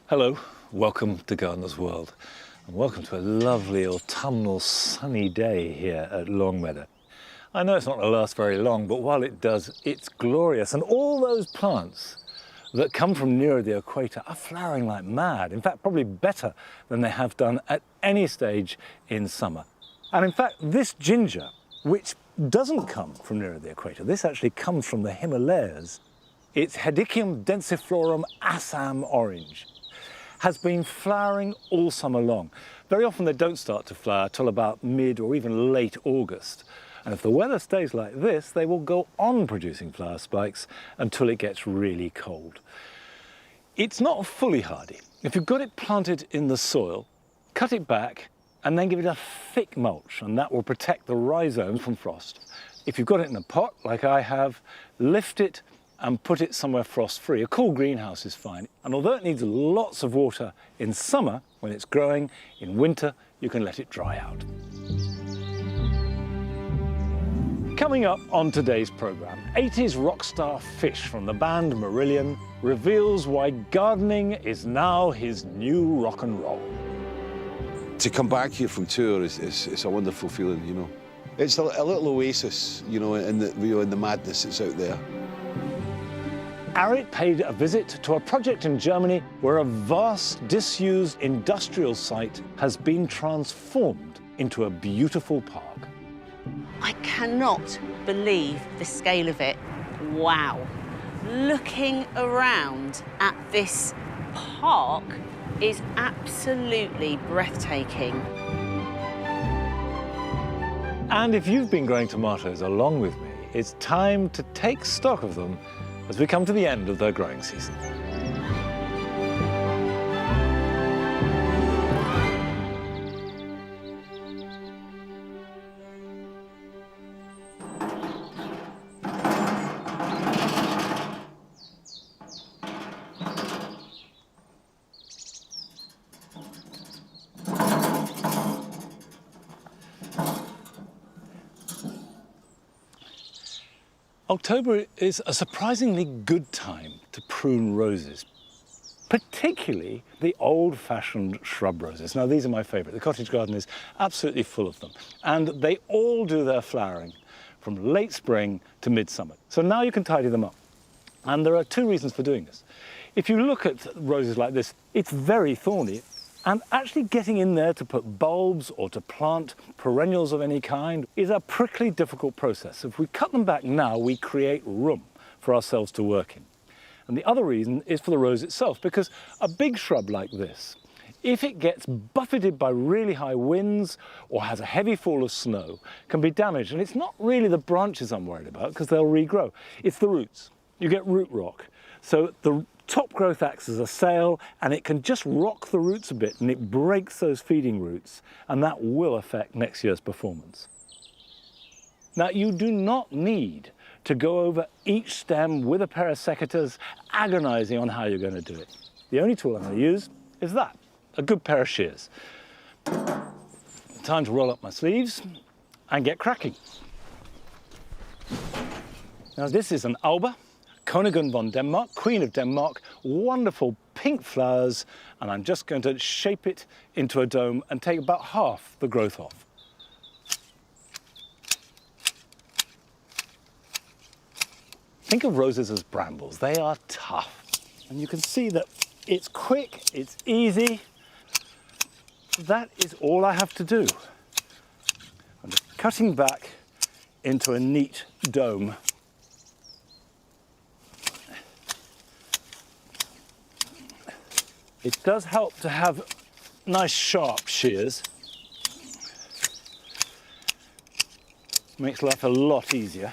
Hello, welcome to Gardener's World, and welcome to a lovely autumnal sunny day here at Longmeadow. I know it's not going to last very long, but while it does, it's glorious, and all those plants that come from nearer the equator are flowering like mad. In fact, probably better than they have done at any stage in summer. And in fact, this ginger, which doesn't come from nearer the equator, this actually comes from the Himalayas. It's Hedychium densiflorum Assam orange. Has been flowering all summer long. Very often they don't start to flower till about mid or even late August. And if the weather stays like this, they will go on producing flower spikes until it gets really cold. It's not fully hardy. If you've got it planted in the soil, cut it back and then give it a thick mulch, and that will protect the rhizomes from frost. If you've got it in a pot, like I have, lift it and put it somewhere frost-free. A cool greenhouse is fine. And although it needs lots of water in summer when it's growing, in winter you can let it dry out. Coming up on today's programme, 80s rock star Fish from the band Marillion reveals why gardening is now his new rock and roll. To come back here from tour is a wonderful feeling, you know. It's a little oasis, you know, in the madness that's out there. Arit paid a visit to a project in Germany where a vast, disused industrial site has been transformed into a beautiful park. I cannot believe the scale of it. Wow. Looking around at this park is absolutely breathtaking. And if you've been growing tomatoes along with me, it's time to take stock of them as we come to the end of their growing season. October is a surprisingly good time to prune roses, particularly the old-fashioned shrub roses. Now, these are my favourite. The cottage garden is absolutely full of them, and they all do their flowering from late spring to midsummer. So now you can tidy them up. And there are two reasons for doing this. If you look at roses like this, it's very thorny. And actually getting in there to put bulbs or to plant perennials of any kind is a prickly, difficult process. If we cut them back now, we create room for ourselves to work in. And the other reason is for the rose itself, because a big shrub like this, if it gets buffeted by really high winds or has a heavy fall of snow, can be damaged. And it's not really the branches I'm worried about, because they'll regrow. It's the roots. You get root rot. So the top growth acts as a sail, and it can just rock the roots a bit, and it breaks those feeding roots, and that will affect next year's performance. Now, you do not need to go over each stem with a pair of secateurs, agonizing on how you're going to do it. The only tool I'm going to use is that, a good pair of shears. Time to roll up my sleeves and get cracking. Now, this is an Alba, Koningen von Denmark, Queen of Denmark, wonderful pink flowers, and I'm just going to shape it into a dome and take about half the growth off. Think of roses as brambles. They are tough. And you can see that it's quick, it's easy. That is all I have to do. I'm just cutting back into a neat dome. It does help to have nice sharp shears. Makes life a lot easier.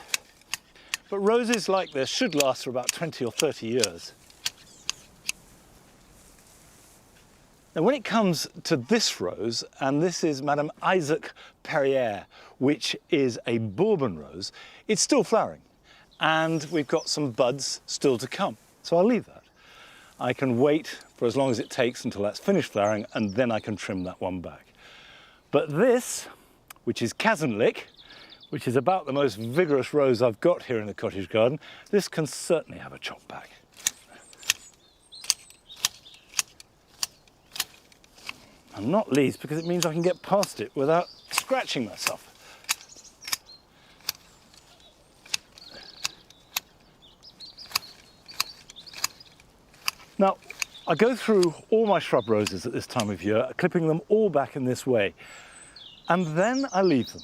But roses like this should last for about 20 or 30 years. Now, when it comes to this rose, and this is Madame Isaac Perrier, which is a Bourbon rose, it's still flowering. And we've got some buds still to come. So I'll leave that. I can wait for as long as it takes until that's finished flowering, and then I can trim that one back. But this, which is Kazenlik, which is about the most vigorous rose I've got here in the cottage garden, this can certainly have a chop back. And not least because it means I can get past it without scratching myself. Now, I go through all my shrub roses at this time of year, clipping them all back in this way, and then I leave them.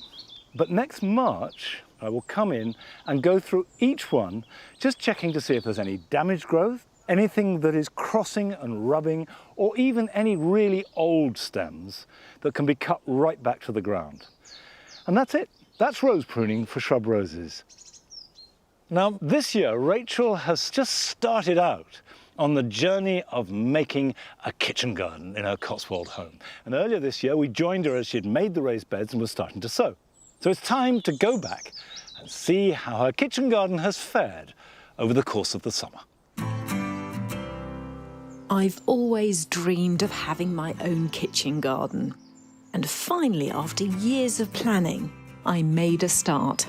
But next March, I will come in and go through each one, just checking to see if there's any damaged growth, anything that is crossing and rubbing, or even any really old stems that can be cut right back to the ground. And that's it. That's rose pruning for shrub roses. Now, this year, Rachel has just started out on the journey of making a kitchen garden in her Cotswold home. And earlier this year, we joined her as she'd made the raised beds and was starting to sow. So it's time to go back and see how her kitchen garden has fared over the course of the summer. I've always dreamed of having my own kitchen garden. And finally, after years of planning, I made a start.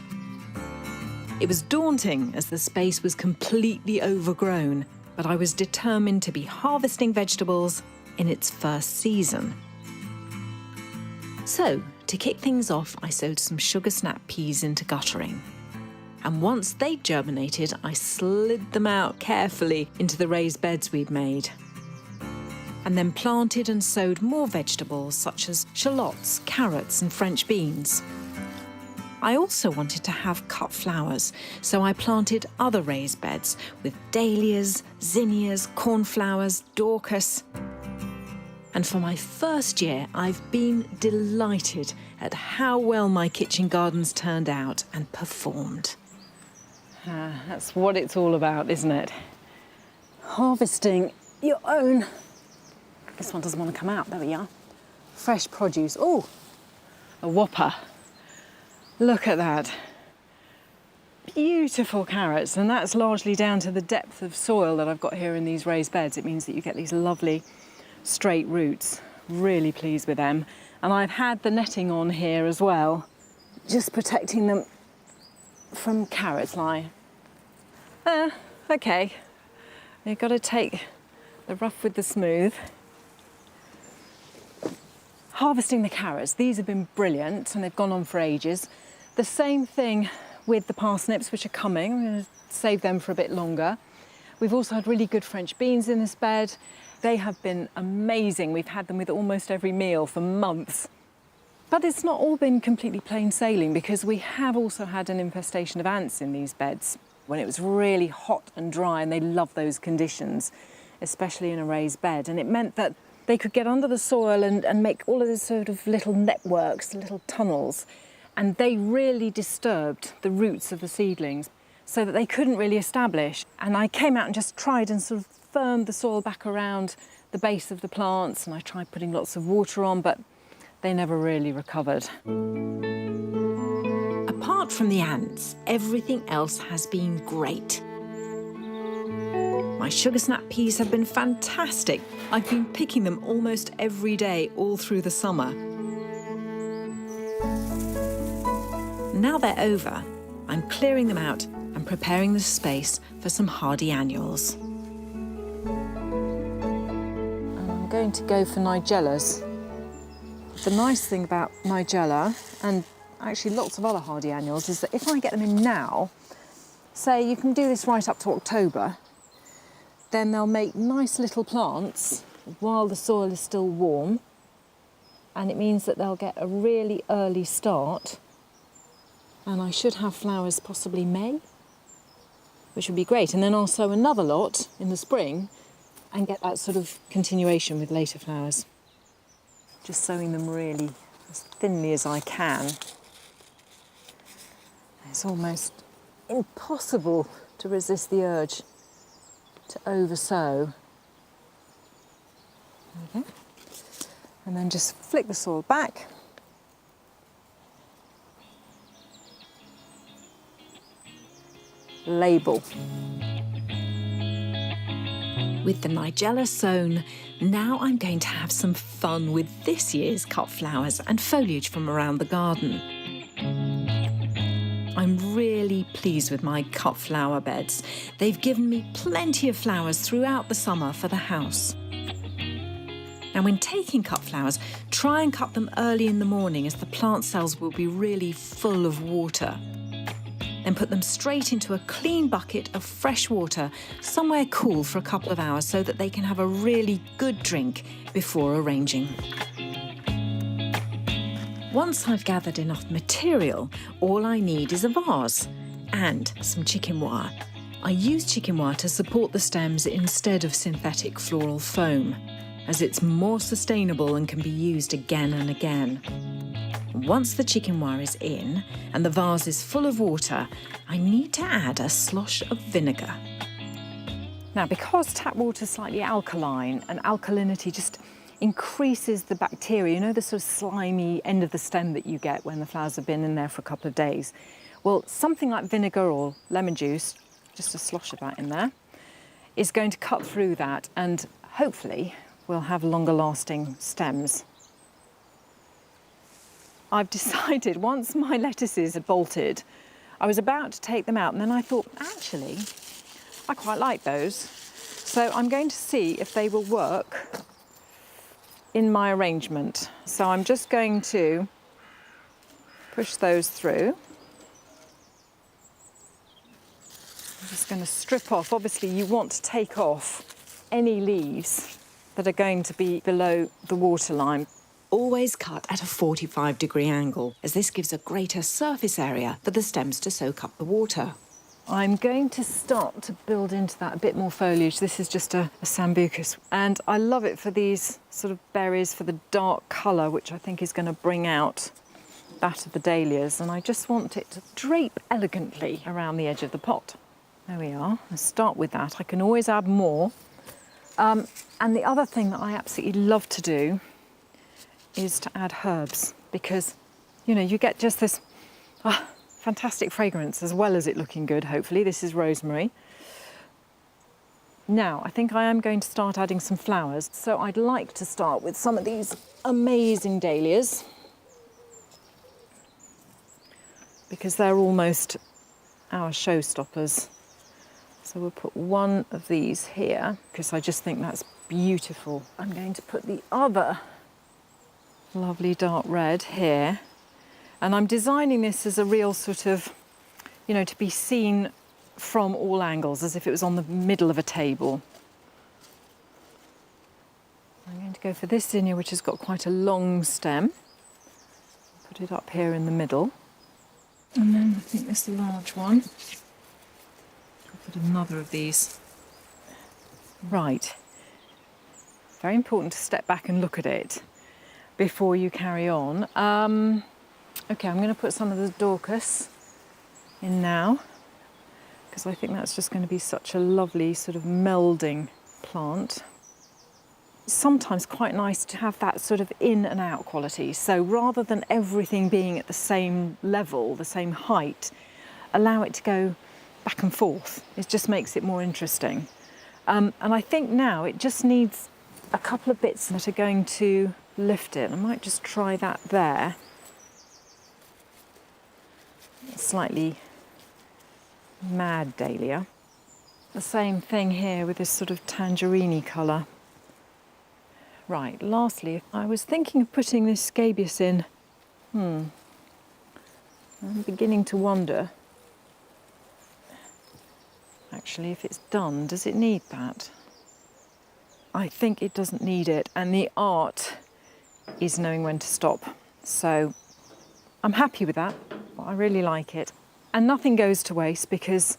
It was daunting as the space was completely overgrown, but I was determined to be harvesting vegetables in its first season. So, to kick things off, I sowed some sugar snap peas into guttering. And once they'd germinated, I slid them out carefully into the raised beds we'd made. And then planted and sowed more vegetables such as shallots, carrots and French beans. I also wanted to have cut flowers, so I planted other raised beds with dahlias, zinnias, cornflowers, dorcas. And for my first year, I've been delighted at how well my kitchen gardens turned out and performed. That's what it's all about, isn't it? Harvesting your own. This one doesn't want to come out. There we are. Fresh produce. Oh, a whopper. Look at that. Beautiful carrots, and that's largely down to the depth of soil that I've got here in these raised beds. It means that you get these lovely straight roots. Really pleased with them. And I've had the netting on here as well, just protecting them from carrot fly. Okay. You've got to take the rough with the smooth. Harvesting the carrots, these have been brilliant and they've gone on for ages. The same thing with the parsnips, which are coming. I'm going to save them for a bit longer. We've also had really good French beans in this bed. They have been amazing. We've had them with almost every meal for months. But it's not all been completely plain sailing because we have also had an infestation of ants in these beds when it was really hot and dry, and they love those conditions, especially in a raised bed. And it meant that they could get under the soil and make all of these sort of little networks, little tunnels, and they really disturbed the roots of the seedlings so that they couldn't really establish. And I came out and just tried and sort of firmed the soil back around the base of the plants, and I tried putting lots of water on, but they never really recovered. Apart from the ants, everything else has been great. My sugar snap peas have been fantastic. I've been picking them almost every day all through the summer. Now they're over, I'm clearing them out and preparing the space for some hardy annuals. And I'm going to go for nigellas. The nice thing about nigella, and actually lots of other hardy annuals, is that if I get them in now, say you can do this right up to October, then they'll make nice little plants while the soil is still warm, and it means that they'll get a really early start, and I should have flowers possibly May, which would be great. And then I'll sow another lot in the spring and get that sort of continuation with later flowers. Just sowing them really as thinly as I can. It's almost impossible to resist the urge to oversow. There we go. And then just flick the soil back. Label. With the nigella sown, now I'm going to have some fun with this year's cut flowers and foliage from around the garden. I'm really pleased with my cut flower beds. They've given me plenty of flowers throughout the summer for the house. Now, when taking cut flowers, try and cut them early in the morning as the plant cells will be really full of water. Then put them straight into a clean bucket of fresh water, somewhere cool for a couple of hours so that they can have a really good drink before arranging. Once I've gathered enough material, all I need is a vase and some chicken wire. I use chicken wire to support the stems instead of synthetic floral foam, as it's more sustainable and can be used again and again. Once the chicken wire is in and the vase is full of water, I need to add a slosh of vinegar. Now, because tap water is slightly alkaline, and alkalinity just increases the bacteria, you know, the sort of slimy end of the stem that you get when the flowers have been in there for a couple of days. Well, something like vinegar or lemon juice, just a slosh of that in there, is going to cut through that, and hopefully we'll have longer lasting stems. I've decided, once my lettuces had bolted, I was about to take them out, and then I thought, actually, I quite like those. So I'm going to see if they will work in my arrangement. So I'm just going to push those through. I'm just going to strip off. Obviously, you want to take off any leaves that are going to be below the waterline. Always cut at a 45-degree angle, as this gives a greater surface area for the stems to soak up the water. I'm going to start to build into that a bit more foliage. This is just a sambucus, and I love it for these sort of berries, for the dark colour, which I think is going to bring out that of the dahlias, and I just want it to drape elegantly around the edge of the pot. There we are. I'll start with that. I can always add more. And the other thing that I absolutely love to do is to add herbs, because, you know, you get just this fantastic fragrance as well as it looking good, hopefully. This is rosemary. Now, I think I am going to start adding some flowers. So I'd like to start with some of these amazing dahlias, because they're almost our showstoppers. So we'll put one of these here, because I just think that's beautiful. I'm going to put the other lovely dark red here. And I'm designing this as a real sort of, you know, to be seen from all angles, as if it was on the middle of a table. I'm going to go for this zinnia, which has got quite a long stem. Put it up here in the middle. And then I think this large one. I'll put another of these. Right. Very important to step back and look at it before you carry on. Okay, I'm going to put some of the Dorcas in now, because I think that's just going to be such a lovely sort of melding plant. It's sometimes quite nice to have that sort of in and out quality. So rather than everything being at the same level, the same height, allow it to go back and forth. It just makes it more interesting. And I think now it just needs a couple of bits that are going to lift it. I might just try that there. Slightly mad dahlia. The same thing here with this sort of tangerine colour. Right, lastly, I was thinking of putting this scabious in. I'm beginning to wonder, actually, if it's done, does it need that? I think it doesn't need it, and the art is knowing when to stop. So I'm happy with that. I really like it. And nothing goes to waste, because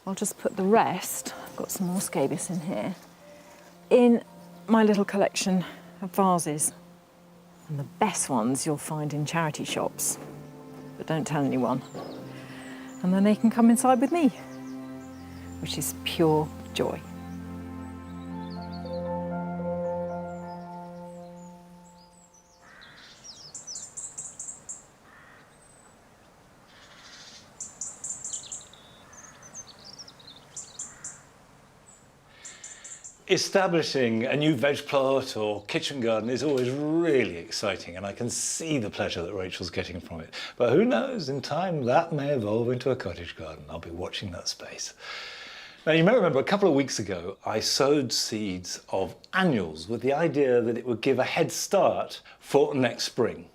I'll just put the rest, I've got some more scabious in here, in my little collection of vases. And the best ones you'll find in charity shops, but don't tell anyone. And then they can come inside with me, which is pure joy. Establishing a new veg plot or kitchen garden is always really exciting, and I can see the pleasure that Rachel's getting from it. But who knows, in time that may evolve into a cottage garden. I'll be watching that space. Now, you may remember a couple of weeks ago, I sowed seeds of annuals with the idea that it would give a head start for next spring.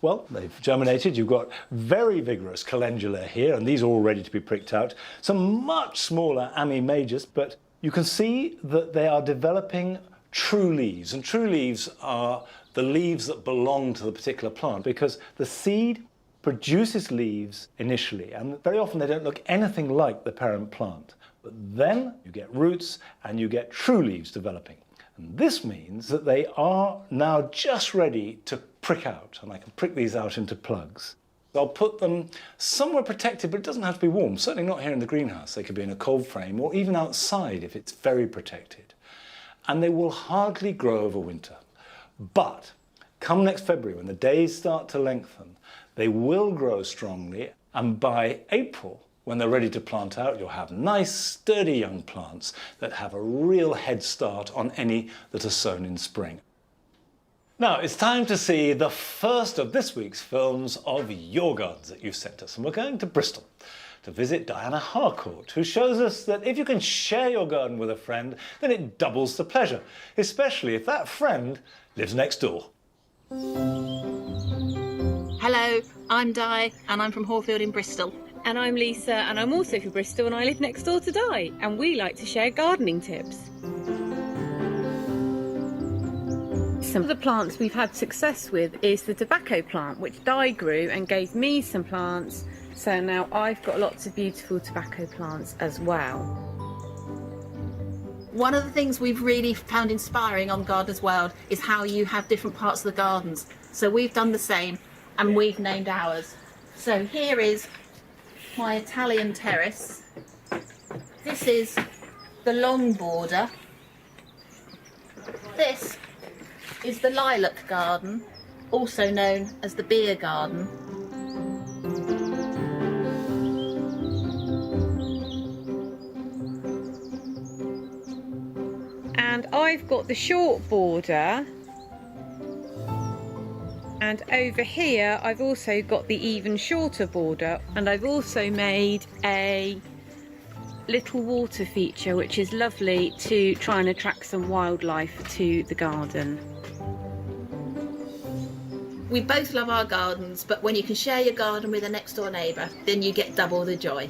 Well, they've germinated. You've got very vigorous calendula here, and these are all ready to be pricked out. Some much smaller Ami majors, but you can see that they are developing true leaves. And true leaves are the leaves that belong to the particular plant, because the seed produces leaves initially, and very often they don't look anything like the parent plant. But then you get roots and you get true leaves developing. And this means that they are now just ready to prick out, and I can prick these out into plugs. I'll put them somewhere protected, but it doesn't have to be warm, certainly not here in the greenhouse. They could be in a cold frame or even outside if it's very protected. And they will hardly grow over winter. But come next February, when the days start to lengthen, they will grow strongly, and by April, when they're ready to plant out, you'll have nice, sturdy young plants that have a real head start on any that are sown in spring. Now, it's time to see the first of this week's films of your gardens that you've sent us. And we're going to Bristol to visit Diana Harcourt, who shows us that if you can share your garden with a friend, then it doubles the pleasure, especially if that friend lives next door. Hello, I'm Di, and I'm from Horfield in Bristol. And I'm Lisa, and I'm also from Bristol, and I live next door to Di, and we like to share gardening tips. Some of the plants we've had success with is the tobacco plant, which Di grew and gave me some plants, so now I've got lots of beautiful tobacco plants as well. One of the things we've really found inspiring on Gardener's World is how you have different parts of the gardens. So we've done the same, and we've named ours. So here is my Italian terrace. This is the long border. This is the lilac garden, also known as the beer garden. And I've got the short border, and over here I've also got the even shorter border, and I've also made a little water feature which is lovely to try and attract some wildlife to the garden. We both love our gardens, but when you can share your garden with a next door neighbour, then you get double the joy.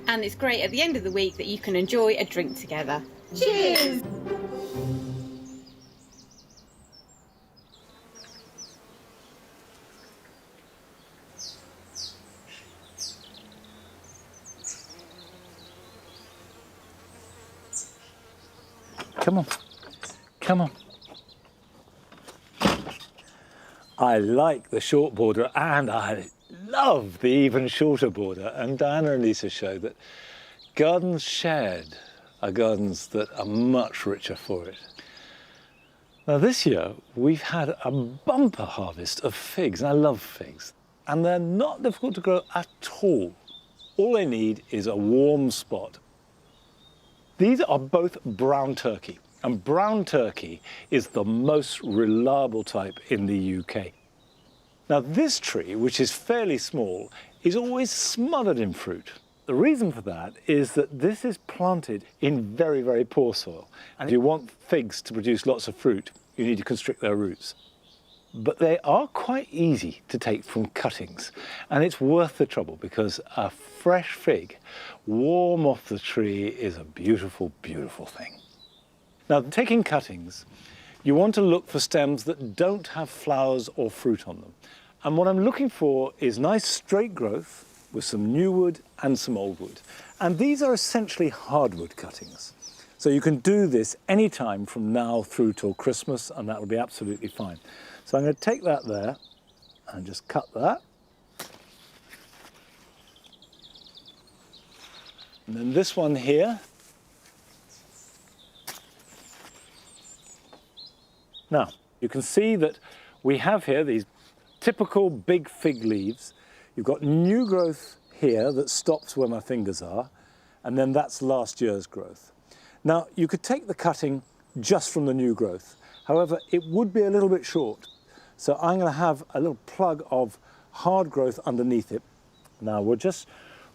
And it's great at the end of the week that you can enjoy a drink together. Cheers! Come on, come on. I like the short border and I love the even shorter border. And Diana and Lisa show that gardens shared are gardens that are much richer for it. Now this year we've had a bumper harvest of figs, and I love figs. And they're not difficult to grow at all. All they need is a warm spot. These are both brown turkey, and brown turkey is the most reliable type in the UK. Now this tree, which is fairly small, is always smothered in fruit. The reason for that is that this is planted in very, very poor soil. And if you want figs to produce lots of fruit, you need to constrict their roots. But they are quite easy to take from cuttings, and it's worth the trouble because a fresh fig, warm off the tree, is a beautiful, beautiful thing. Now, taking cuttings, you want to look for stems that don't have flowers or fruit on them. And what I'm looking for is nice straight growth with some new wood and some old wood. And these are essentially hardwood cuttings. So you can do this anytime from now through till Christmas, and that will be absolutely fine. So I'm going to take that there and just cut that. And then this one here. Now, you can see that we have here these typical big fig leaves. You've got new growth here that stops where my fingers are, and then that's last year's growth. Now, you could take the cutting just from the new growth. However, it would be a little bit short. So I'm going to have a little plug of hard growth underneath it. Now we'll just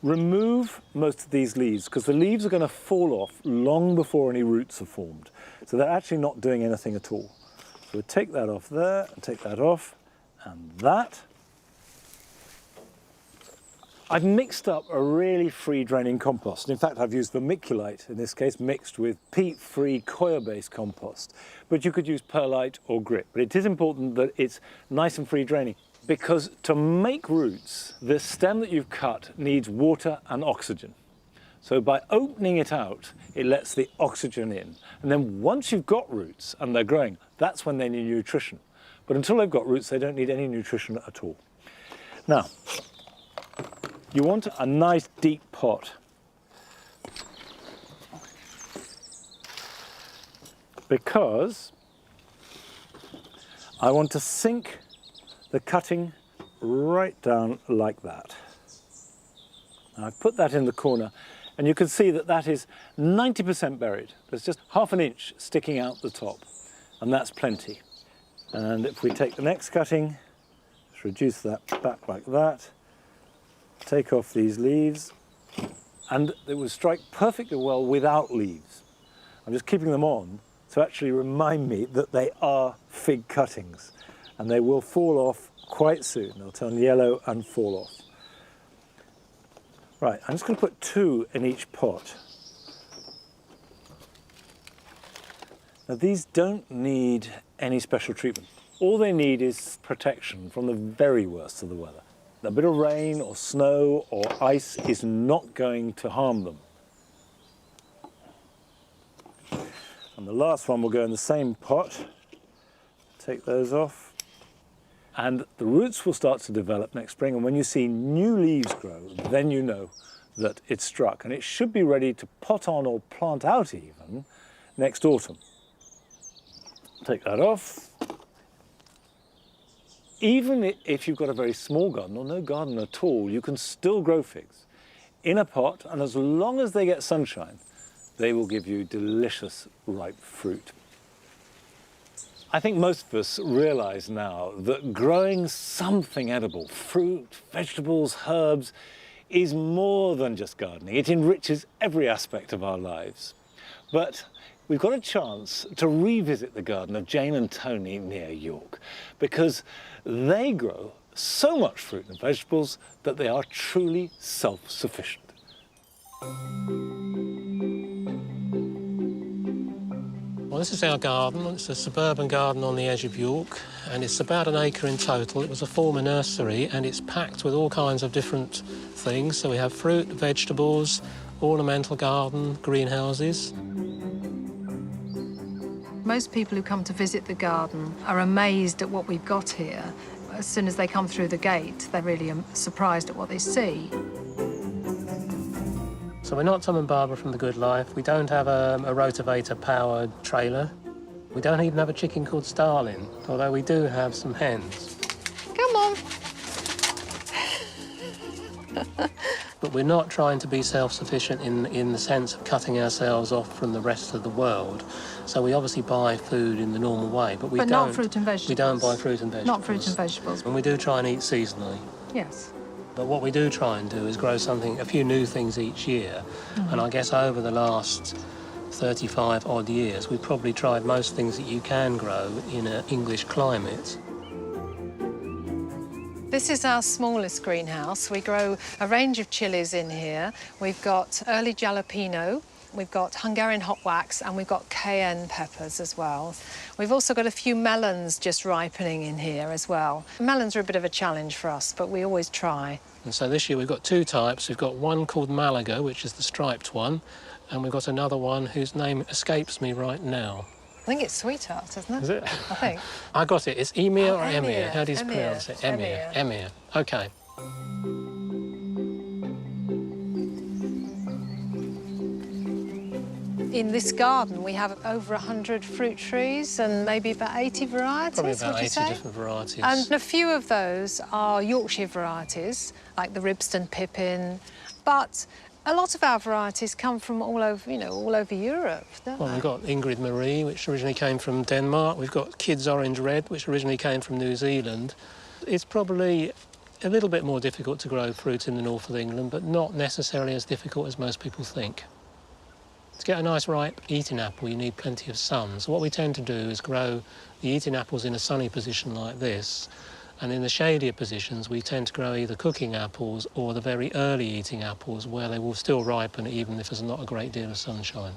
remove most of these leaves because the leaves are going to fall off long before any roots are formed. So they're actually not doing anything at all. So we'll take that off there and take that off and that. I've mixed up a really free-draining compost. In fact, I've used vermiculite, in this case, mixed with peat-free coir-based compost. But you could use perlite or grit. But it is important that it's nice and free-draining because to make roots, the stem that you've cut needs water and oxygen. So by opening it out, it lets the oxygen in. And then once you've got roots and they're growing, that's when they need nutrition. But until they've got roots, they don't need any nutrition at all. Now, you want a nice deep pot. Because I want to sink the cutting right down like that. Now I've put that in the corner and you can see that that is 90% buried. There's just half an inch sticking out the top and that's plenty. And if we take the next cutting, just reduce that back like that, take off these leaves, and it will strike perfectly well without leaves. I'm just keeping them on to actually remind me that they are fig cuttings, and they will fall off quite soon. They'll turn yellow and fall off. Right, I'm just going to put 2 in each pot. Now these don't need any special treatment. All they need is protection from the very worst of the weather. A bit of rain or snow or ice is not going to harm them. And the last one will go in the same pot. Take those off. And the roots will start to develop next spring, and when you see new leaves grow, then you know that it's struck. And it should be ready to pot on or plant out even next autumn. Take that off. Even if you've got a very small garden or no garden at all, you can still grow figs in a pot, and as long as they get sunshine, they will give you delicious ripe fruit. I think most of us realize now that growing something edible, fruit, vegetables, herbs, is more than just gardening. It enriches every aspect of our lives. But we've got a chance to revisit the garden of Jane and Tony near York, because they grow so much fruit and vegetables that they are truly self-sufficient. Well, this is our garden. It's a suburban garden on the edge of York, and it's about an acre in total. It was a former nursery, and it's packed with all kinds of different things. So we have fruit, vegetables, ornamental garden, greenhouses. Most people who come to visit the garden are amazed at what we've got here. As soon as they come through the gate, they're really surprised at what they see. So we're not Tom and Barbara from The Good Life. We don't have a rotavator-powered trailer. We don't even have a chicken called Starling, although we do have some hens. Come on. But we're not trying to be self-sufficient in the sense of cutting ourselves off from the rest of the world. So we obviously buy food in the normal way, but we don't... not fruit and vegetables. We don't buy fruit and vegetables. Not fruit and vegetables. And we do try and eat seasonally. Yes. But what we do try and do is grow a few new things each year. And I guess over the last 35 odd years, we've probably tried most things that you can grow in an English climate. This is our smallest greenhouse. We grow a range of chilies in here. We've got early jalapeno, we've got Hungarian hot wax, and we've got cayenne peppers as well. We've also got a few melons just ripening in here as well. Melons are a bit of a challenge for us, but we always try. And so this year we've got 2 types. We've got one called Malaga, which is the striped one, and we've got another one whose name escapes me right now. I think it's Sweetheart, isn't it? Is it? I think. I got it. It's Emir or Emir. Emir? How do you Emir. pronounce it? Emir. Emir. OK. In this garden, we have over 100 fruit trees and maybe about 80 varieties, Probably about would you 80 say? different varieties. And a few of those are Yorkshire varieties, like the Ribston Pippin, but a lot of our varieties come from all over, all over Europe, don't Well, they? we've got Ingrid Marie, which originally came from Denmark. We've got Kids Orange Red, which originally came from New Zealand. It's probably a little bit more difficult to grow fruit in the north of England, but not necessarily as difficult as most people think. To get a nice ripe eating apple, you need plenty of sun. So what we tend to do is grow the eating apples in a sunny position like this, and in the shadier positions we tend to grow either cooking apples or the very early eating apples where they will still ripen even if there's not a great deal of sunshine.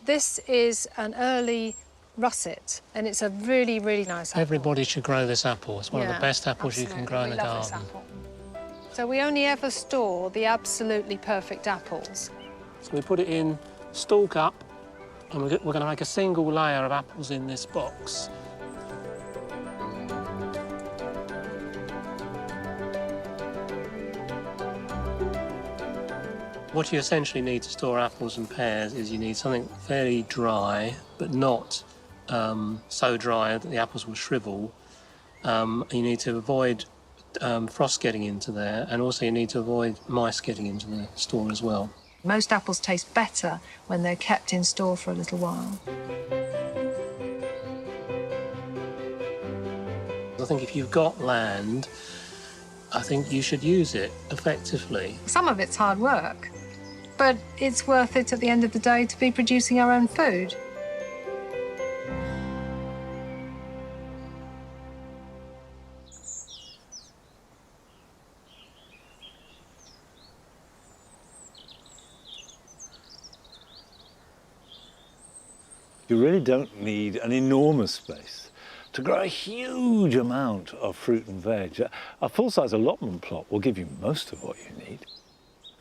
This is an early russet, and it's a really, really nice apple. Everybody should grow this apple. It's one of the best apples you can grow in a garden. So we only ever store the absolutely perfect apples. So we put it in stalk up, and we're going to make a single layer of apples in this box. What you essentially need to store apples and pears is you need something fairly dry, but not so dry that the apples will shrivel. You need to avoid frost getting into there, and also you need to avoid mice getting into the store as well. Most apples taste better when they're kept in store for a little while. I think if you've got land, I think you should use it effectively. Some of it's hard work, but it's worth it at the end of the day to be producing our own food. You really don't need an enormous space to grow a huge amount of fruit and veg. A full-size allotment plot will give you most of what you need.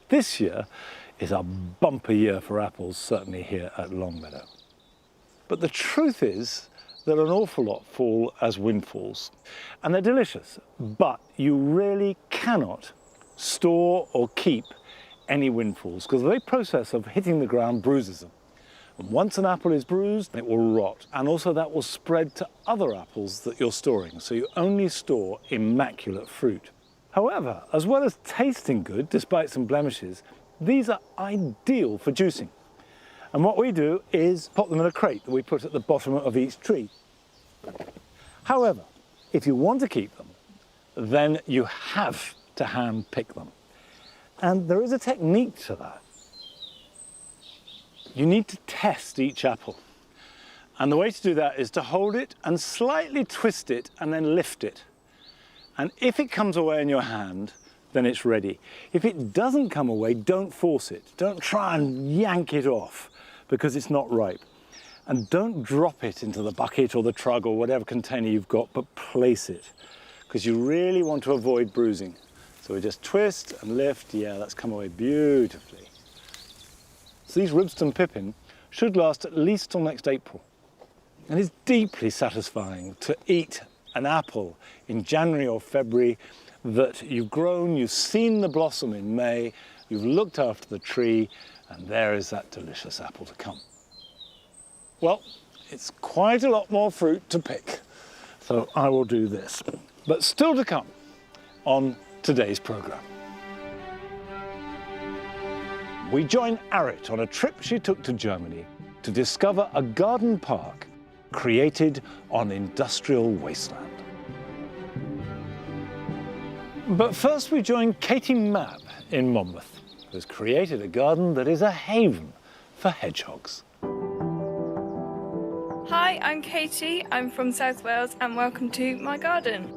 This year is a bumper year for apples, certainly here at Longmeadow. But the truth is that an awful lot fall as windfalls, and they're delicious, but you really cannot store or keep any windfalls because the very process of hitting the ground bruises them. And once an apple is bruised, it will rot, and also that will spread to other apples that you're storing, so you only store immaculate fruit. However, as well as tasting good, despite some blemishes, these are ideal for juicing. And what we do is pop them in a crate that we put at the bottom of each tree. However, if you want to keep them, then you have to hand pick them. And there is a technique to that. You need to test each apple. And the way to do that is to hold it and slightly twist it and then lift it. And if it comes away in your hand, then it's ready. If it doesn't come away, don't force it. Don't try and yank it off because it's not ripe. And don't drop it into the bucket or the trug or whatever container you've got, but place it because you really want to avoid bruising. So we just twist and lift. Yeah, that's come away beautifully. So these Ribston Pippin should last at least till next April. And it's deeply satisfying to eat an apple in January or February that you've grown, you've seen the blossom in May, you've looked after the tree, and there is that delicious apple to come. Well, it's quite a lot more fruit to pick, so I will do this. But still to come on today's programme. We join Arit on a trip she took to Germany to discover a garden park created on industrial wasteland. But first we join Katie Mapp in Monmouth, who's created a garden that is a haven for hedgehogs. Hi, I'm Katie, I'm from South Wales and welcome to my garden.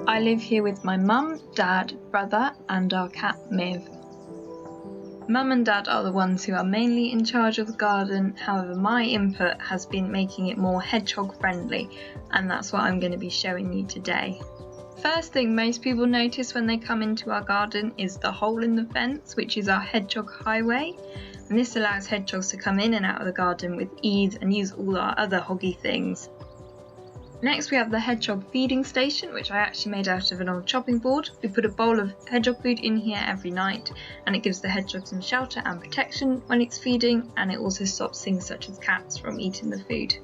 I live here with my mum, dad, brother and our cat Miv. Mum and Dad are the ones who are mainly in charge of the garden, however my input has been making it more hedgehog friendly, and that's what I'm going to be showing you today. First thing most people notice when they come into our garden is the hole in the fence, which is our hedgehog highway, and this allows hedgehogs to come in and out of the garden with ease and use all our other hoggy things. Next we have the hedgehog feeding station, which I actually made out of an old chopping board. We put a bowl of hedgehog food in here every night and it gives the hedgehog some shelter and protection when it's feeding, and it also stops things such as cats from eating the food.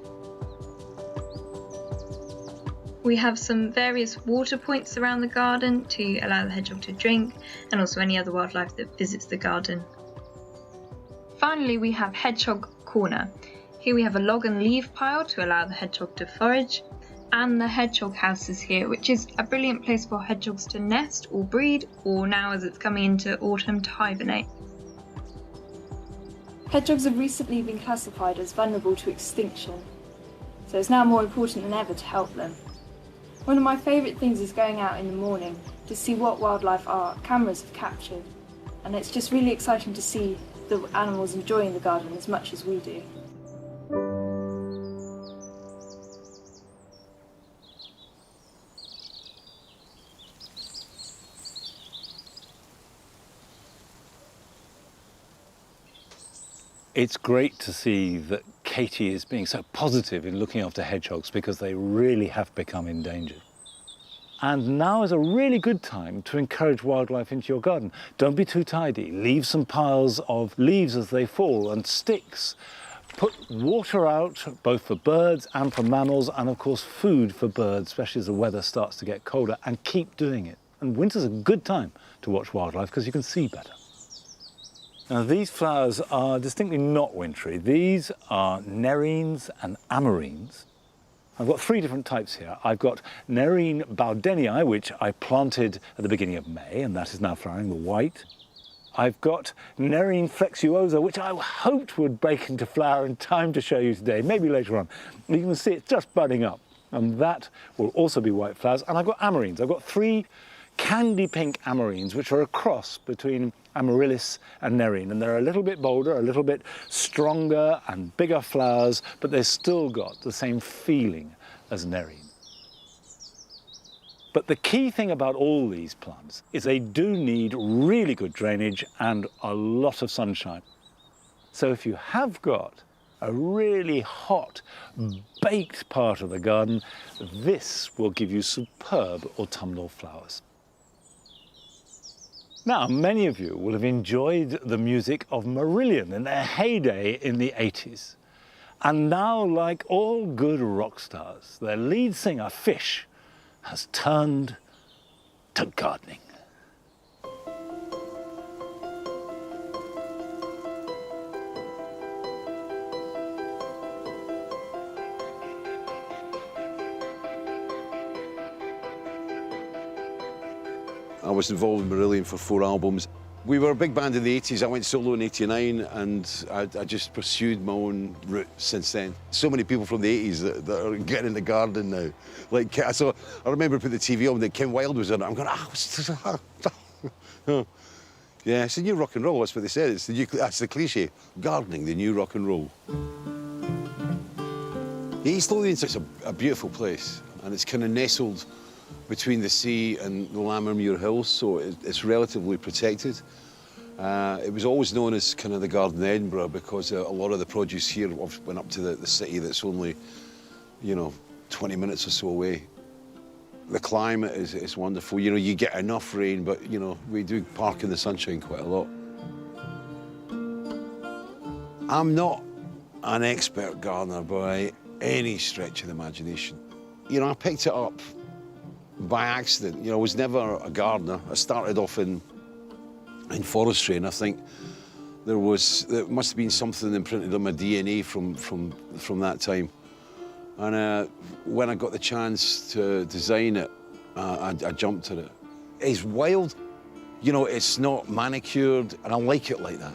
We have some various water points around the garden to allow the hedgehog to drink and also any other wildlife that visits the garden. Finally we have Hedgehog Corner. Here we have a log and leaf pile to allow the hedgehog to forage. and the hedgehog house is here, which is a brilliant place for hedgehogs to nest or breed, or now as it's coming into autumn, to hibernate. Hedgehogs have recently been classified as vulnerable to extinction, so it's now more important than ever to help them. One of my favourite things is going out in the morning to see what wildlife our cameras have captured, and it's just really exciting to see the animals enjoying the garden as much as we do. It's great to see that Katie is being so positive in looking after hedgehogs, because they really have become endangered. And now is a really good time to encourage wildlife into your garden. Don't be too tidy. Leave some piles of leaves as they fall and sticks. Put water out, both for birds and for mammals, and of course food for birds, especially as the weather starts to get colder, and keep doing it. And winter's a good time to watch wildlife because you can see better. Now, these flowers are distinctly not wintry. These are nerines and amarines. I've got three different types here. I've got Nerine bowdenii, which I planted at the beginning of May, and that is now flowering, the white. I've got Nerine flexuosa, which I hoped would break into flower in time to show you today, maybe later on. You can see it's just budding up, and that will also be white flowers. And I've got amarines. I've got three candy pink amarines, which are a cross between amaryllis and nerine, and they're a little bit bolder, a little bit stronger and bigger flowers, but they've still got the same feeling as nerine. But the key thing about all these plants is they do need really good drainage and a lot of sunshine. So if you have got a really hot, baked part of the garden, this will give you superb autumnal flowers. Now, many of you will have enjoyed the music of Marillion in their heyday in the 80s. And now, like all good rock stars, their lead singer, Fish, has turned to gardening. I was involved with Marillion for 4 albums. We were a big band in the 80s. I went solo in 89, and I just pursued my own route since then. So many people from the 80s that are getting in the garden now. Like, I remember putting the TV on that Ken Wilde was on it. I'm going, yeah, it's the new rock and roll. That's what they said. That's the cliche. Gardening, the new rock and roll. East Lothian's a beautiful place, and it's kind of nestled between the sea and the Lammermuir Hills, so it's relatively protected. It was always known as kind of the Garden of Edinburgh because a lot of the produce here went up to the city that's only, 20 minutes or so away. The climate is wonderful. You get enough rain, but, we do park in the sunshine quite a lot. I'm not an expert gardener by any stretch of the imagination. I picked it up by accident. I was never a gardener. I started off in forestry, and I think there must have been something imprinted on my DNA from that time. And when I got the chance to design it, I jumped at it. It's wild, it's not manicured, and I like it like that.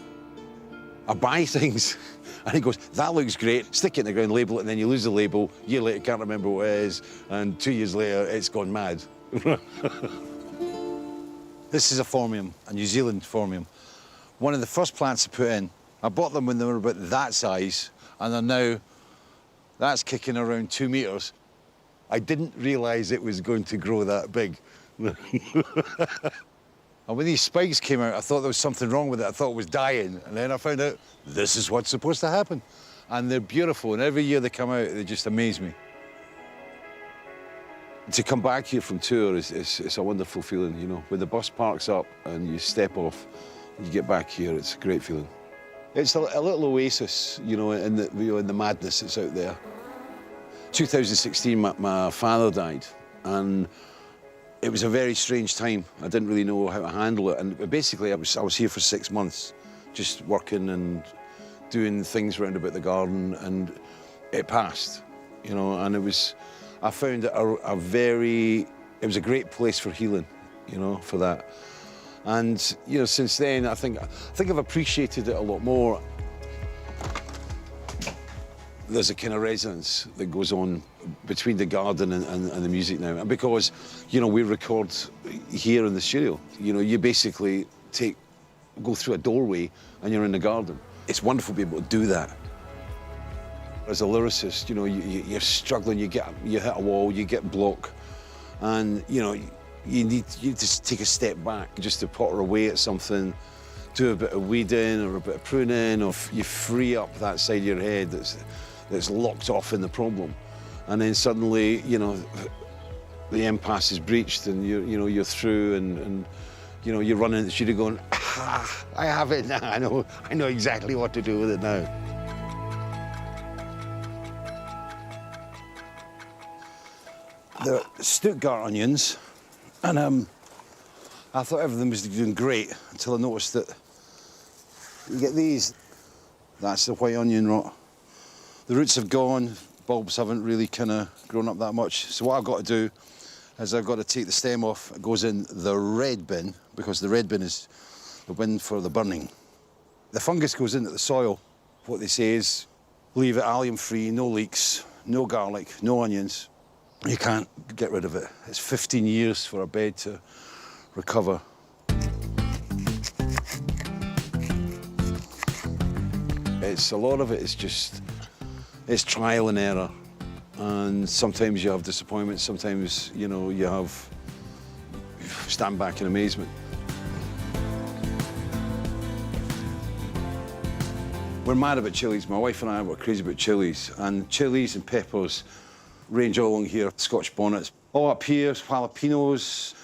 I buy things, and he goes, that looks great, stick it in the ground, label it, and then you lose the label. A year later, can't remember what it is, and 2 years later, it's gone mad. This is a phormium, a New Zealand phormium. One of the first plants I put in. I bought them when they were about that size, and they're now, that's kicking around 2 meters. I didn't realise it was going to grow that big. And when these spikes came out, I thought there was something wrong with it. I thought it was dying. And then I found out this is what's supposed to happen. And they're beautiful. And every year they come out, they just amaze me. To come back here from tour is a wonderful feeling, When the bus parks up and you step off, and you get back here, it's a great feeling. It's a little oasis, in the madness that's out there. 2016, my father died. And it was a very strange time. I didn't really know how to handle it. And basically, I was here for 6 months, just working and doing things round about the garden, and it passed, and I found it it was a great place for healing, you know, for that. And, you know, since then, I think I've appreciated it a lot more. There's a kind of resonance that goes on between the garden and the music now. And because, you know, we record here in the studio, you know, you basically go through a doorway and you're in the garden. It's wonderful to be able to do that. As a lyricist, you know, you're struggling, you hit a wall, you get block, and, you know, you just take a step back just to potter away at something, do a bit of weeding or a bit of pruning, or you free up that side of your head that's locked off in the problem. And then suddenly, you know, the impasse is breached and you're through and you know, you're running the studio going, ah, I have it now, I know exactly what to do with it now. They're Stuttgart onions, and I thought everything was doing great until I noticed that you get these. That's the white onion rot. The roots have gone, bulbs haven't really kind of grown up that much. So what I've got to do is I've got to take the stem off. It goes in the red bin, because the red bin is the bin for the burning. The fungus goes into the soil. What they say is leave it allium-free, no leeks, no garlic, no onions. You can't get rid of it. It's 15 years for a bed to recover. A lot of it is just, it's trial and error. And sometimes you have disappointment, sometimes, you know, you stand back in amazement. We're mad about chilies. My wife and I were crazy about chilies. And chilies and peppers range all along here, Scotch bonnets. All up here, jalapenos.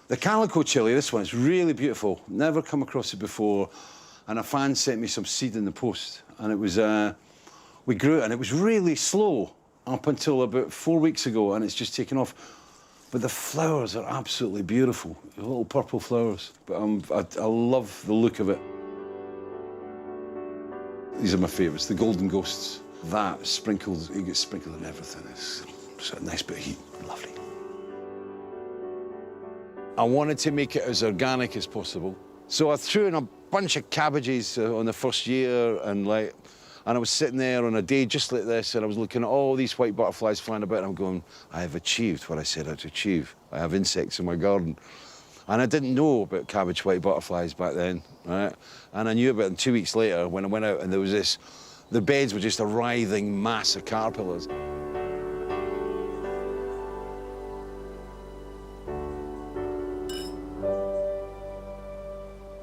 The calico chili, this one, is really beautiful. Never come across it before. And a fan sent me some seed in the post. And it was, we grew it, and it was really slow up until about 4 weeks ago, and it's just taken off. But the flowers are absolutely beautiful, little purple flowers. But I love the look of it. These are my favourites, the golden ghosts. That sprinkled, you get sprinkled in everything. It's a nice bit of heat, lovely. I wanted to make it as organic as possible. So I threw in a bunch of cabbages on the first year, and I was sitting there on a day just like this, and I was looking at all these white butterflies flying about, and I'm going, I have achieved what I set out to achieve. I have insects in my garden. And I didn't know about cabbage white butterflies back then, right? And I knew about them 2 weeks later when I went out, and there was this, the beds were just a writhing mass of caterpillars.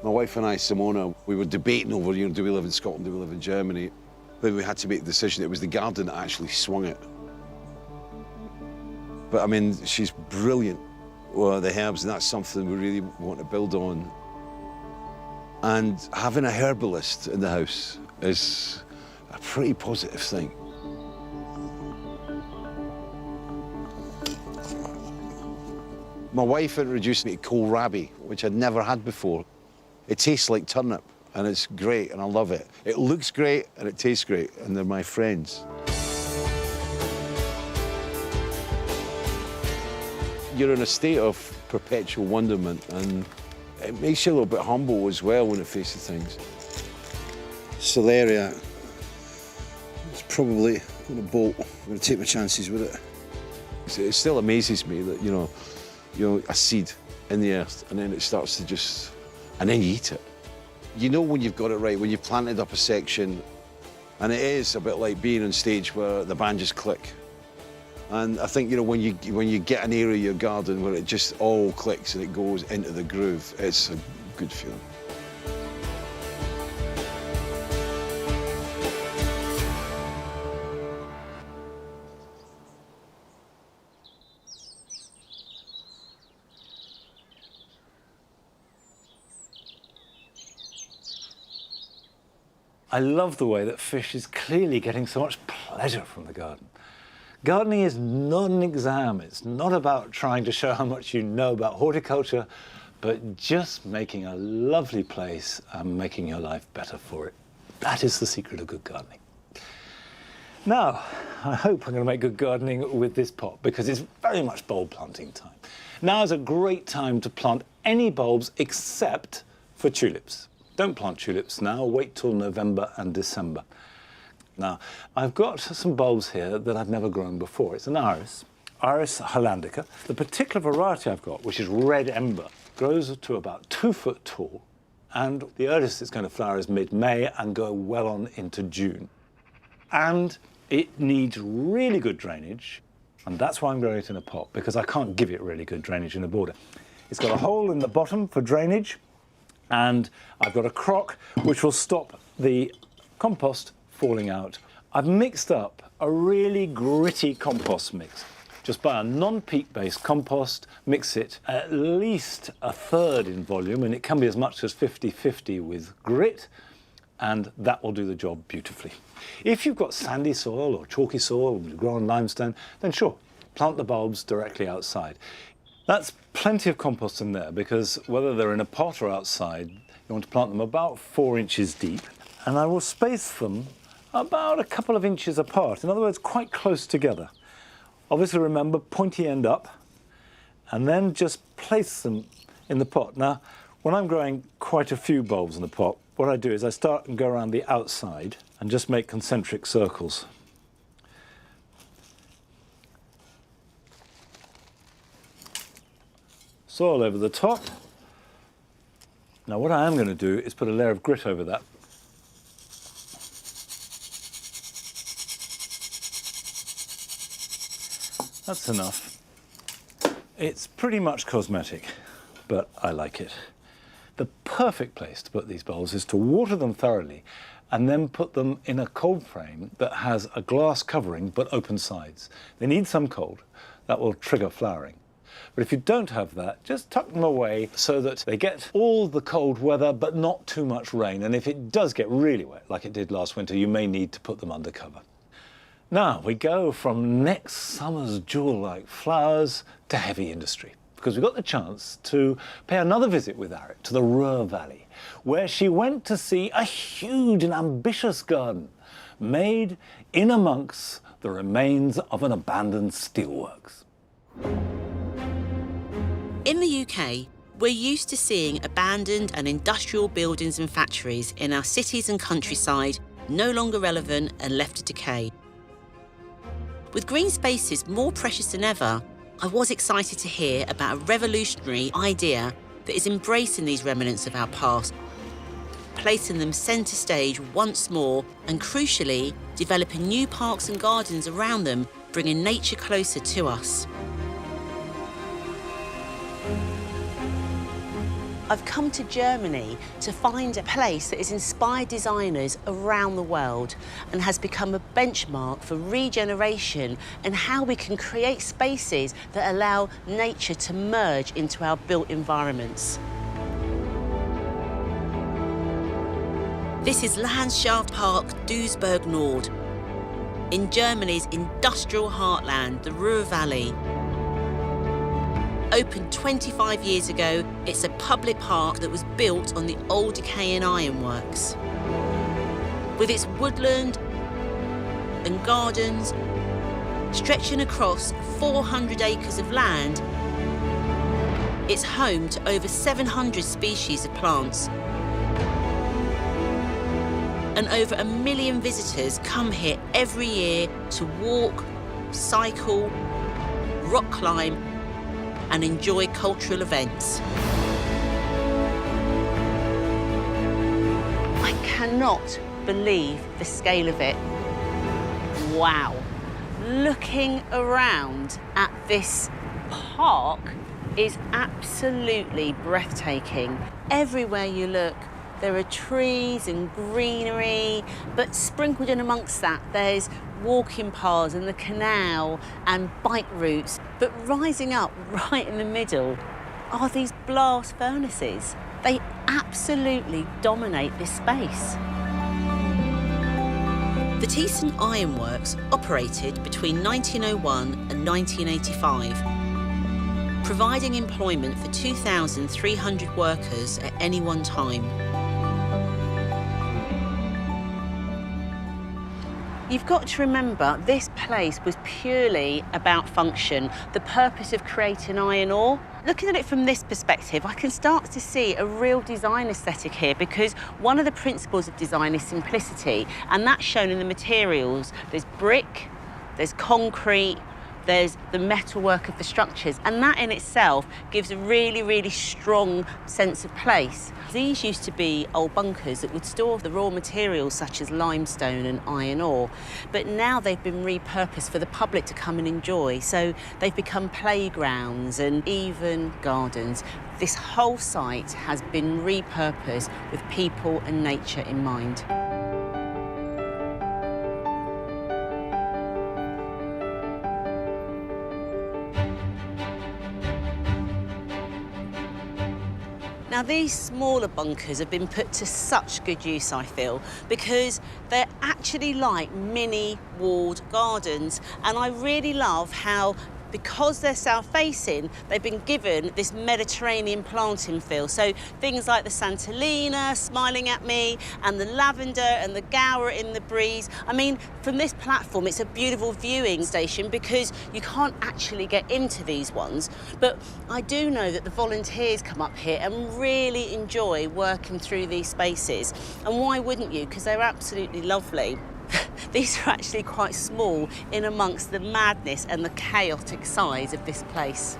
My wife and I, Simona, we were debating over, you know, do we live in Scotland, do we live in Germany? But we had to make the decision. It was the garden that actually swung it. But I mean, she's brilliant with the herbs, and that's something we really want to build on. And having a herbalist in the house is a pretty positive thing. My wife introduced me to kohlrabi, which I'd never had before. It tastes like turnip, and it's great, and I love it. It looks great, and it tastes great, and they're my friends. You're in a state of perpetual wonderment, and it makes you a little bit humble as well when it faces things. Celeriac. It's probably going to bolt. I'm going to take my chances with it. It still amazes me that, you know, a seed in the earth, and then it starts to just, and then you eat it. You know when you've got it right, when you've planted up a section, and it is a bit like being on stage where the band just click. And I think, you know, when you get an area of your garden where it just all clicks and it goes into the groove, it's a good feeling. I love the way that Fish is clearly getting so much pleasure from the garden. Gardening is not an exam. It's not about trying to show how much you know about horticulture, but just making a lovely place and making your life better for it. That is the secret of good gardening. Now, I hope I'm going to make good gardening with this pot because it's very much bulb planting time. Now is a great time to plant any bulbs except for tulips. Don't plant tulips now, wait till November and December. Now, I've got some bulbs here that I've never grown before. It's an iris, Iris hollandica. The particular variety I've got, which is red ember, grows to about 2 foot tall, and the earliest it's going to flower is mid-May and go well on into June. And it needs really good drainage, and that's why I'm growing it in a pot, because I can't give it really good drainage in a border. It's got a hole in the bottom for drainage, and I've got a crock which will stop the compost falling out. I've mixed up a really gritty compost mix. Just buy a non-peat based compost, mix it at least a third in volume, and it can be as much as 50-50 with grit, and that will do the job beautifully. If you've got sandy soil or chalky soil, you grow on limestone, then sure, plant the bulbs directly outside. That's plenty of compost in there, because whether they're in a pot or outside, you want to plant them about 4 inches deep, and I will space them about a couple of inches apart, in other words, quite close together. Obviously remember, pointy end up, and then just place them in the pot. Now, when I'm growing quite a few bulbs in the pot, what I do is I start and go around the outside and just make concentric circles. Soil over the top. Now what I am going to do is put a layer of grit over that. That's enough. It's pretty much cosmetic, but I like it. The perfect place to put these bulbs is to water them thoroughly and then put them in a cold frame that has a glass covering but open sides. They need some cold. That will trigger flowering. But if you don't have that, just tuck them away so that they get all the cold weather but not too much rain. And if it does get really wet, like it did last winter, you may need to put them under cover. Now we go from next summer's jewel-like flowers to heavy industry, because we got the chance to pay another visit with Arit to the Ruhr Valley, where she went to see a huge and ambitious garden made in amongst the remains of an abandoned steelworks. In the UK, we're used to seeing abandoned and industrial buildings and factories in our cities and countryside no longer relevant and left to decay. With green spaces more precious than ever, I was excited to hear about a revolutionary idea that is embracing these remnants of our past, placing them centre stage once more, and crucially, developing new parks and gardens around them, bringing nature closer to us. I've come to Germany to find a place that has inspired designers around the world and has become a benchmark for regeneration and how we can create spaces that allow nature to merge into our built environments. This is Landschaft Park Duisburg Nord, in Germany's industrial heartland, the Ruhr Valley. Opened 25 years ago, it's a public park that was built on the old decaying ironworks. With its woodland and gardens stretching across 400 acres of land, it's home to over 700 species of plants. And over 1 million visitors come here every year to walk, cycle, rock climb, and enjoy cultural events. I cannot believe the scale of it. Wow. Looking around at this park is absolutely breathtaking. Everywhere you look, there are trees and greenery, but sprinkled in amongst that, there's walking paths and the canal and bike routes. But rising up right in the middle are these blast furnaces. They absolutely dominate this space. The Thyssen Ironworks operated between 1901 and 1985, providing employment for 2,300 workers at any one time. You've got to remember, this place was purely about function, the purpose of creating iron ore. Looking at it from this perspective, I can start to see a real design aesthetic here, because one of the principles of design is simplicity, and that's shown in the materials. There's brick, there's concrete, there's the metalwork of the structures, and that in itself gives a really, really strong sense of place. These used to be old bunkers that would store the raw materials such as limestone and iron ore, but now they've been repurposed for the public to come and enjoy. So they've become playgrounds and even gardens. This whole site has been repurposed with people and nature in mind. Now, these smaller bunkers have been put to such good use, I feel, because they're actually like mini walled gardens. And I really love how, because they're south-facing, they've been given this Mediterranean planting feel. So things like the Santolina smiling at me, and the lavender and the Gower in the breeze. I mean, from this platform, it's a beautiful viewing station because you can't actually get into these ones. But I do know that the volunteers come up here and really enjoy working through these spaces. And why wouldn't you? Because they're absolutely lovely. These are actually quite small in amongst the madness and the chaotic size of this place.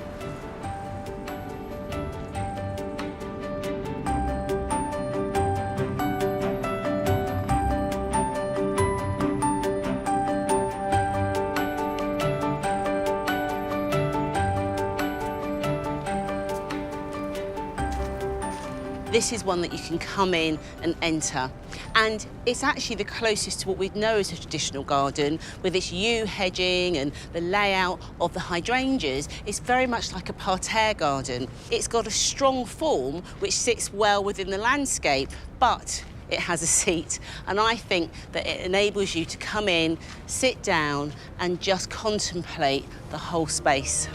This is one that you can come in and enter. And it's actually the closest to what we know as a traditional garden, with its yew hedging and the layout of the hydrangeas. It's very much like a parterre garden. It's got a strong form which sits well within the landscape, but it has a seat. And I think that it enables you to come in, sit down, and just contemplate the whole space.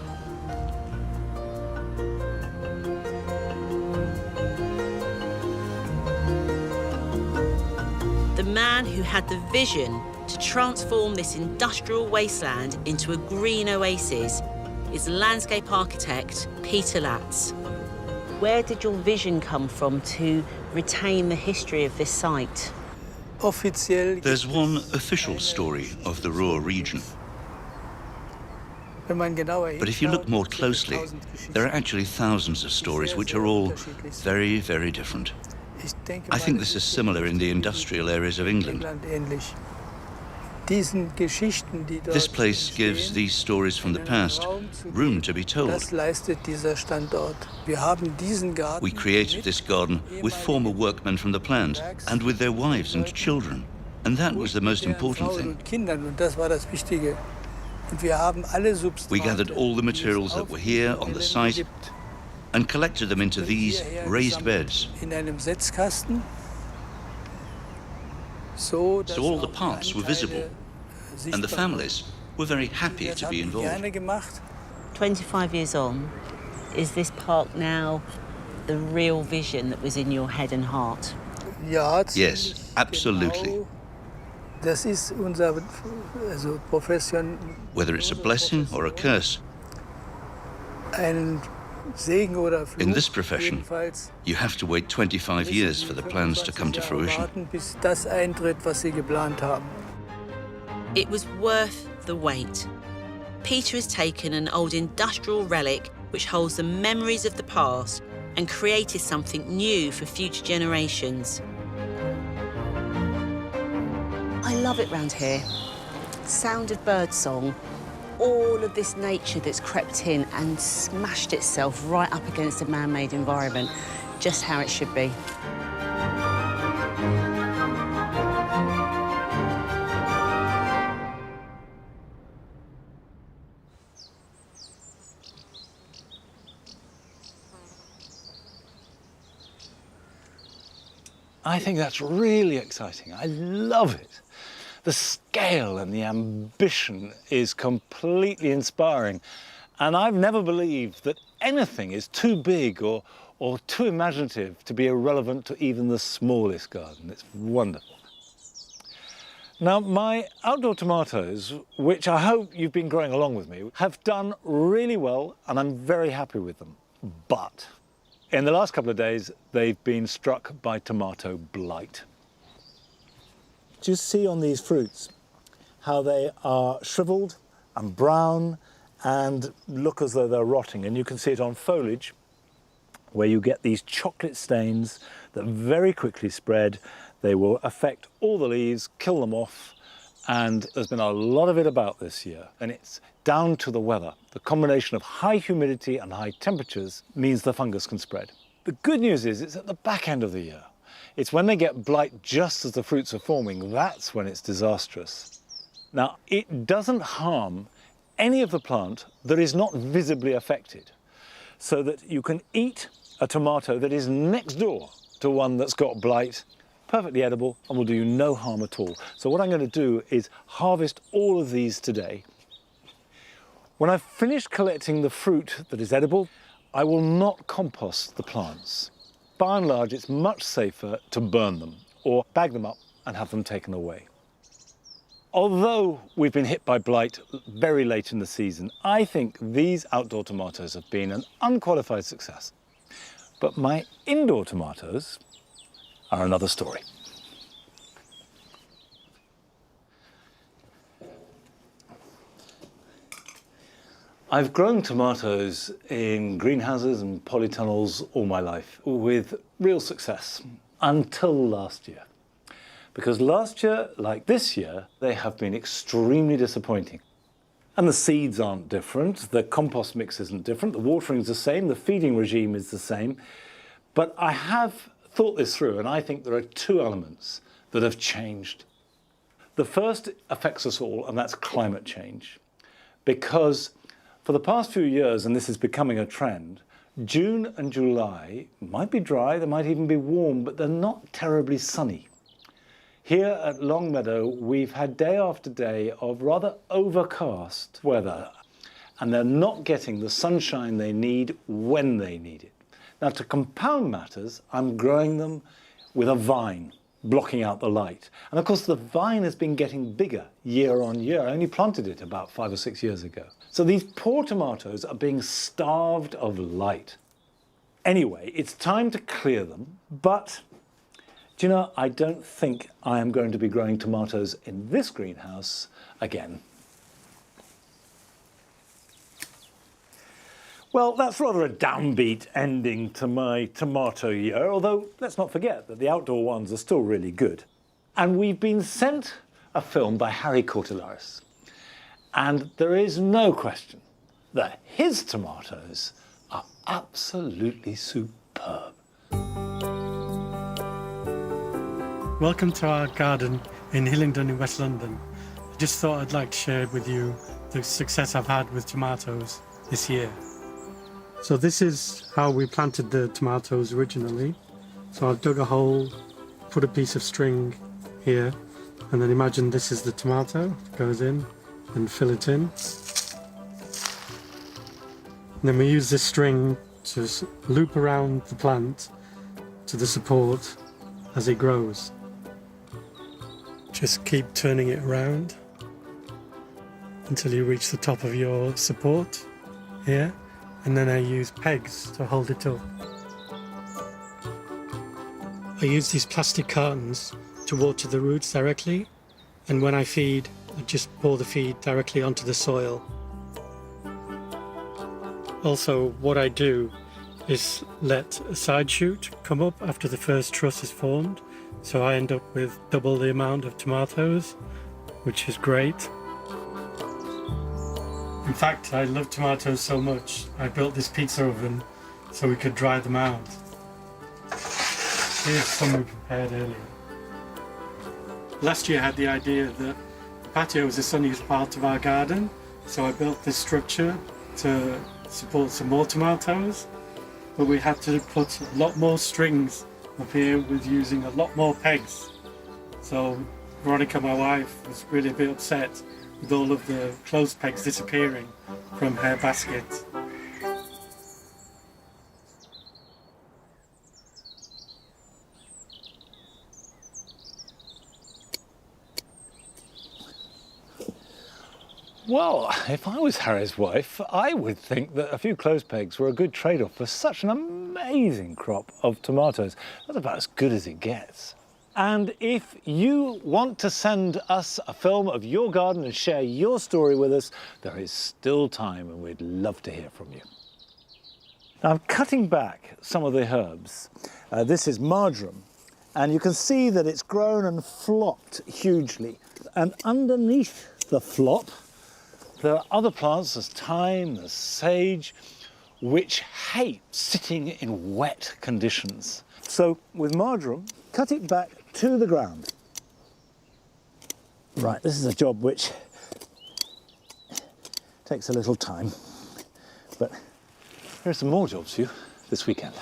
The man who had the vision to transform this industrial wasteland into a green oasis is landscape architect Peter Latz. Where did your vision come from to retain the history of this site? There's one official story of the Ruhr region. But if you look more closely, there are actually thousands of stories which are all very, very different. I think this is similar in the industrial areas of England. This place gives these stories from the past room to be told. We created this garden with former workmen from the plant and with their wives and children, and that was the most important thing. We gathered all the materials that were here on the site and collected them into these raised beds. So all the parts were visible, and the families were very happy to be involved. 25 years on, is this park now the real vision that was in your head and heart? Yes, absolutely. Whether it's a blessing or a curse, in this profession, you have to wait 25 years for the plans to come to fruition. It was worth the wait. Peter has taken an old industrial relic which holds the memories of the past and created something new for future generations. I love it round here. Sound of birdsong, all of this nature that's crept in and smashed itself right up against a man-made environment, just how it should be. I think that's really exciting. I love it. The scale and the ambition is completely inspiring. And I've never believed that anything is too big or too imaginative to be irrelevant to even the smallest garden. It's wonderful. Now, my outdoor tomatoes, which I hope you've been growing along with me, have done really well and I'm very happy with them. But in the last couple of days, they've been struck by tomato blight. Do you see on these fruits how they are shriveled and brown and look as though they're rotting? And you can see it on foliage, where you get these chocolate stains that very quickly spread. They will affect all the leaves, kill them off, and there's been a lot of it about this year, and it's down to the weather. The combination of high humidity and high temperatures means the fungus can spread. The good news is it's at the back end of the year. It's when they get blight just as the fruits are forming, that's when it's disastrous. Now, it doesn't harm any of the plant that is not visibly affected, so that you can eat a tomato that is next door to one that's got blight, perfectly edible, and will do you no harm at all. So what I'm going to do is harvest all of these today. When I've finished collecting the fruit that is edible, I will not compost the plants. By and large, it's much safer to burn them or bag them up and have them taken away. Although we've been hit by blight very late in the season, I think these outdoor tomatoes have been an unqualified success. But my indoor tomatoes are another story. I've grown tomatoes in greenhouses and polytunnels all my life with real success until last year. Because last year, like this year, they have been extremely disappointing. And the seeds aren't different, the compost mix isn't different, the watering's the same, the feeding regime is the same. But I have thought this through, and I think there are two elements that have changed. The first affects us all, and that's climate change. Because for the past few years, and this is becoming a trend, June and July might be dry, they might even be warm, but they're not terribly sunny. Here at Longmeadow, we've had day after day of rather overcast weather, and they're not getting the sunshine they need when they need it. Now, to compound matters, I'm growing them with a vine, blocking out the light. And of course, the vine has been getting bigger year on year. I only planted it about 5 or 6 years ago. So these poor tomatoes are being starved of light. Anyway, it's time to clear them, but do you know, I don't think I am going to be growing tomatoes in this greenhouse again. Well, that's rather a downbeat ending to my tomato year, although let's not forget that the outdoor ones are still really good. And we've been sent a film by Harry Cortelaris, and there is no question that his tomatoes are absolutely superb. Welcome to our garden in Hillingdon in West London. I just thought I'd like to share with you the success I've had with tomatoes this year. So this is how we planted the tomatoes originally. So I've dug a hole, put a piece of string here, and then imagine this is the tomato. It goes in and fill it in. And then we use this string to loop around the plant to the support as it grows. Just keep turning it around until you reach the top of your support here. And then I use pegs to hold it up. I use these plastic cartons to water the roots directly, and when I feed, I just pour the feed directly onto the soil. Also, what I do is let a side shoot come up after the first truss is formed, so I end up with double the amount of tomatoes, which is great. In fact, I love tomatoes so much, I built this pizza oven so we could dry them out. Here's some we prepared earlier. Last year I had the idea that the patio was the sunniest part of our garden, so I built this structure to support some more tomatoes, but we had to put a lot more strings up here with using a lot more pegs. So Veronica, my wife, was really a bit upset with all of the clothes pegs disappearing from her basket. Well, if I was Harry's wife, I would think that a few clothes pegs were a good trade-off for such an amazing crop of tomatoes. That's about as good as it gets. And if you want to send us a film of your garden and share your story with us, there is still time and we'd love to hear from you. Now, I'm cutting back some of the herbs. This is marjoram, and you can see that it's grown and flopped hugely. And underneath the flop, there are other plants, there's thyme, there's sage, which hate sitting in wet conditions. So with marjoram, cut it back to the ground. Right, this is a job which takes a little time, but there are some more jobs for you this weekend.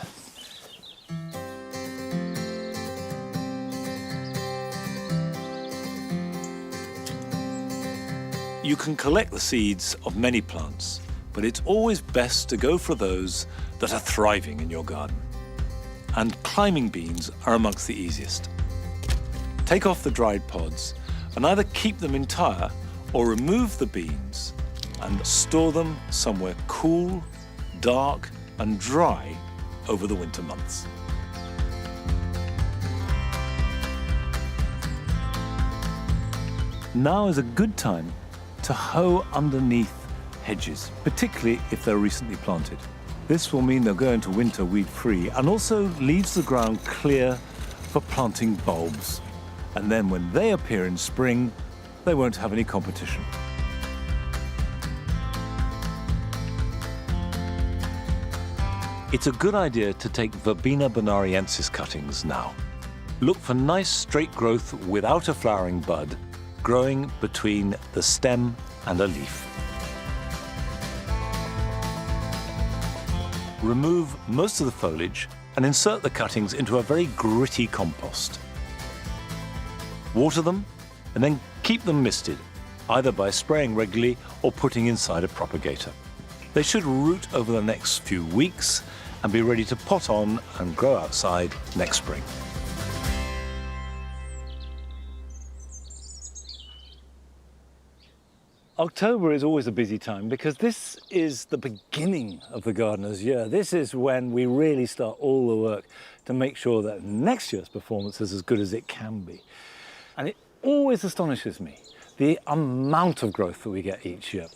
You can collect the seeds of many plants, but it's always best to go for those that are thriving in your garden. And climbing beans are amongst the easiest. Take off the dried pods and either keep them entire or remove the beans and store them somewhere cool, dark and dry over the winter months. Now is a good time to hoe underneath hedges, particularly if they're recently planted. This will mean they'll go into winter weed-free and also leaves the ground clear for planting bulbs. And then when they appear in spring, they won't have any competition. It's a good idea to take Verbena bonariensis cuttings now. Look for nice straight growth without a flowering bud, growing between the stem and a leaf. Remove most of the foliage and insert the cuttings into a very gritty compost. Water them and then keep them misted, either by spraying regularly or putting inside a propagator. They should root over the next few weeks and be ready to pot on and grow outside next spring. October is always a busy time because this is the beginning of the gardener's year. This is when we really start all the work to make sure that next year's performance is as good as it can be. And it always astonishes me, the amount of growth that we get each year.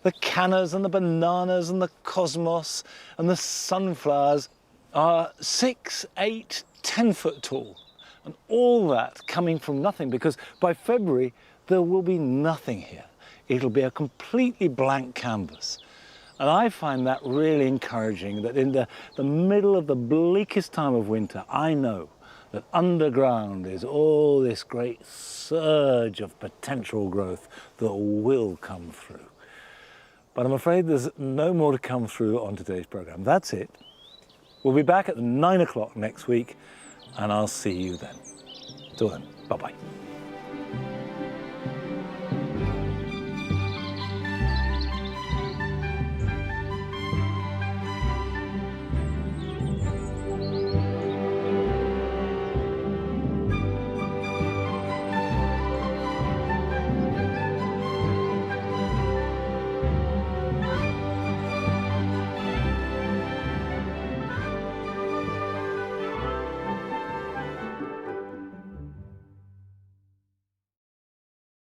The cannas and the bananas and the cosmos and the sunflowers are 6, 8, 10 foot tall. And all that coming from nothing, because by February, there will be nothing here. It'll be a completely blank canvas. And I find that really encouraging, that in the middle of the bleakest time of winter, I know that underground is all this great surge of potential growth that will come through. But I'm afraid there's no more to come through on today's programme. That's it. We'll be back at 9 o'clock next week, and I'll see you then. Till then, bye-bye.